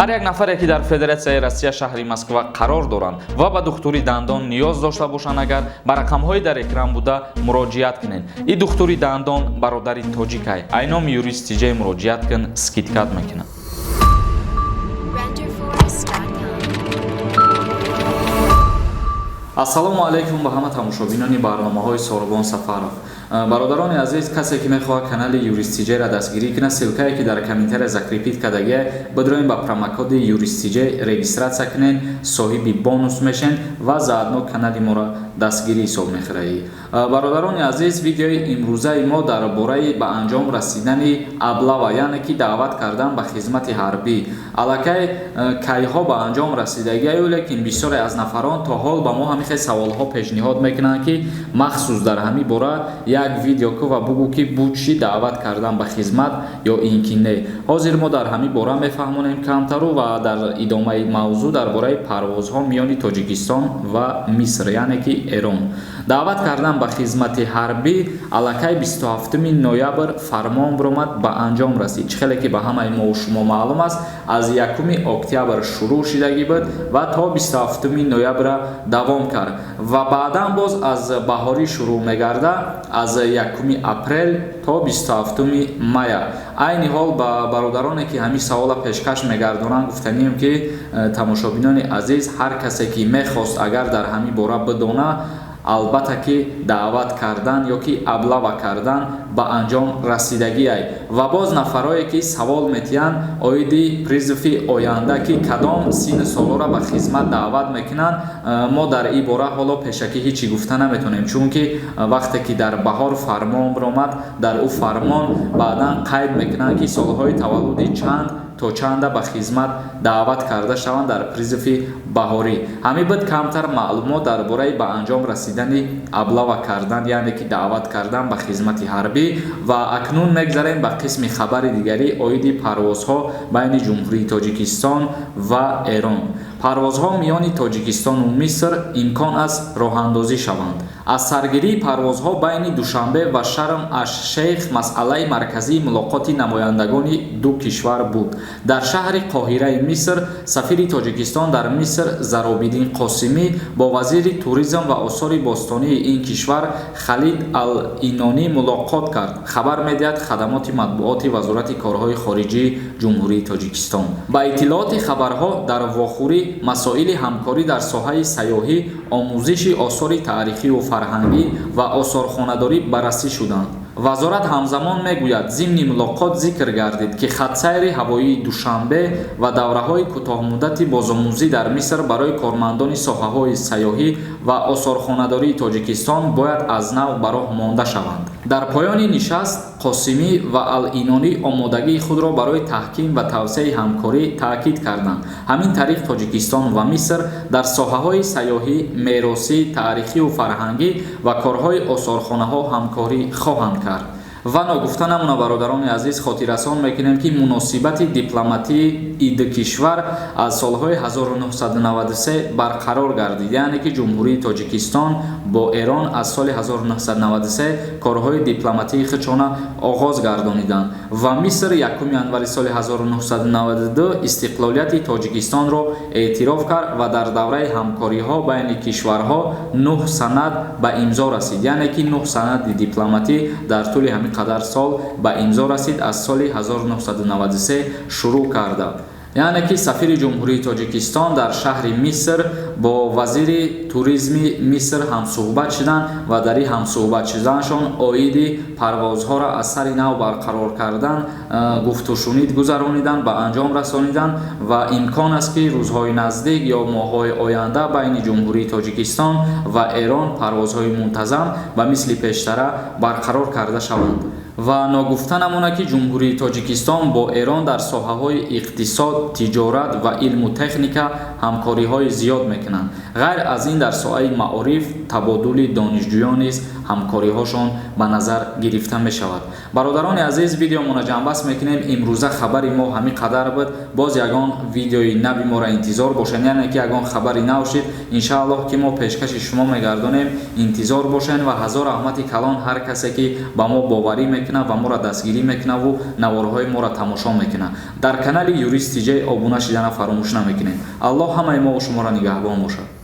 ҳар як нафаре ки дар Федератсияи Россия шаҳри Москва қарор доранд ва ба духтури дандон ниёз дошта бошанд, агар ба рақамҳои дар экран буда муроҷиат кунед. И духтури дандон бародари тоҷикай айном юристиҷе муроҷиат кун, скидкат мекунад. ассалому алайкум ба ҳама тамошобинони барномаҳои Соробон Сафаров. бародарони азиз, касе ки мехоҳад канали юристиҷеро дастгирӣ кунад, силкае ки дар комментария закрепид кардагия, бидроен ба промокоди юристиҷе регистратсия кунед, соҳиби бонус мешен ва заодно канали моро дастгирӣ ҳисоб мехӯраед. бародарони азиз, видеои имрӯзаи мо дар бораи ба анҷом расидани аблава, яъне ки даъват кардан ба хизмати ҳарбӣ. Аллакай кайҳо ба анҷом расидагиаю, лекин бисёре аз нафарон то ҳол ба мо ҳамихе саволҳо пешниҳод мекунанд ки махсус дар ҳамин бора як видео ку ва бугу ки буд чӣ даъват кардан ба хизмат ё ин ки не. ҳозир мо дар ҳамин бора мефаҳмонем камтару ва дар идомаи мавзӯъ дар бораи парвозҳо миёни Тоҷикистон ва Миср, яъне ки Эрон. даъват кардан ба хизмати ҳарбӣ аллакай 27 ноябр фармон биромад, ба анҷом расид. Чихеле ки ба ҳамаи мо шумо маълум аст, аз 1 октябр шурӯъ шидагӣ буд ва то 27 ноябр давом кард ва баъдан боз аз баҳорӣ шурӯъ мегарда, аз 1 апрел то 27 мая. айни ҳол ба бародароне ки ҳамин савола пешкаш мегардонанд гуфтанем ки тамошобинони азиз, ҳар касе ки мехост агар дар ҳамин бора бидона, албатта ки даъват кардан ё ки аблава кардан ба анҷом расидагиай. ва боз нафарое ки савол метиҳанд оиди призви оянда ки кадом синни солора ба хизмат даъват мекунанд, мо дар ин бора ҳоло пешакӣ ҳичи гуфта наметонем, чунки вақте ки дар баҳор фармон биромад, дар ӯ фармон баъдан қайд мекунанд ки солҳои таваллуди чанд то чанда ба хизмат даъват карда шаванд дар призви баҳорӣ. ҳамин буд камтар маълумот дар бораи ба анҷом расидани аблава кардан, яъне ки даъват кардан ба хизмати ҳарбӣ. ва акнун мегзарем ба қисми хабари дигари оиди парвозҳо байни ҷумҳурии Тоҷикистон ва Эрон. парвозҳо миёни Тоҷикистону Миср имкон аст роҳандозӣ шаванд. аз саргирии парвозҳо байни Душанбе ва Шарм аш-Шейх масъалаи марказии мулоқоти намояндагони ду кишвар буд. дар шаҳри Қоҳираи Миср сафири Тоҷикистон дар Миср Заробиддин Қосимӣ бо вазири туризм ва осори бостонии ин кишвар Халид ал-Инонӣ мулоқот кард. хабар медиҳад хадамоти матбуоти Вазорати корҳои хориҷии ҷумҳурии Тоҷикистон. ба иттилооти хабарҳо, дар вохӯрӣ масоили ҳамкорӣ дар соҳаи сайёҳӣ, омӯзиши осори таърихиву фарҳангӣ ва осорхонадорӣ баррасӣ шуданд. вазорат ҳамзамон мегӯяд, зимни мулоқот зикр гардид ки хатсайри ҳавоии Душанбе ва давраҳои кӯтоҳмуддати бозомӯзӣ дар Миср барои кормандони соҳаҳои сайёҳӣ ва осорхонадории Тоҷикистон бояд аз нав ба роҳ монда шаванд. дар поёни нишаст Қосимӣ ва Ал-Инонӣ омодагии худро барои таҳким ва тавсеяи ҳамкорӣ таъкид карданд. ҳамин тариқ Тоҷикистон ва Миср дар соҳаҳои сайёҳӣ, меросӣ, таърихиву фарҳангӣ ва корҳои осорхонаҳо ҳамкорӣ хоҳанд кард. ва ногуфта намуна бародарони азиз, хотиррасон мекунем ки муносибати дипломатии ин ду кишвар аз солҳои 1993 барқарор гардид, яъне ки ҷумҳурии Тоҷикистон бо Эрон аз соли 1993 корҳои дипломатии худшона оғоз гардониданд ва Миср 1 январи соли 1992 истиқлолияти Тоҷикистонро эътироф кард ва дар давраи ҳамкориҳо байни кишварҳо 9 санад ба имзо расид, яъне ки 9 санади дипломатӣ дар тӯли ҳамин қадар сол ба имзо расид. аз соли 1993 шурӯъ карда, яъне ки сафири ҷумҳурии Тоҷикистон дар шаҳри Миср бо вазири туризми Миср ҳамсӯҳбат шуданд ва дар ин ҳамсӯҳбат шуданашон оиди парвозҳоро аз сари нав барқарор кардан, гуфтушунид гузарониданд, ба анҷом расониданд ва имкон аст ки рӯзҳои наздик ё моҳҳои оянда байни ҷумҳурии Тоҷикистон ва Эрон парвозҳои мунтазам ба мисли пештара барқарор карда шаванд. ва ногуфта намона ки ҷумҳурии Тоҷикистон бо Эрон дар соҳаҳои иқтисод, тиҷорат ва илму техника ҳамкориҳои зиёд мекунанд. ғайр аз ин дар соҳаи маориф, табодули донишҷӯён низ ҳамкориҳошон ба назар гирифта мешавад. бародарони азиз, видеомона ҷанбаст мекунем. имрӯза хабари мо ҳамин қадар буд. боз ягон видеои нави моро интизор бошед, яъне ки ягон хабари нав шид, иншааллоҳ ки мо пешкаши шумо мегардонем. интизор бошен ва ҳазор раҳмати калон ҳар касе ки ба мо боварӣ мекунад мекунад ва моро дастгирӣ мекунаву наворҳои моро тамошо мекунад. Дар канали Юрист Тиҷей обуна шидана фаромӯш намекунед. Аллоҳ ҳамаи мо ва шуморо нигаҳбон бошад.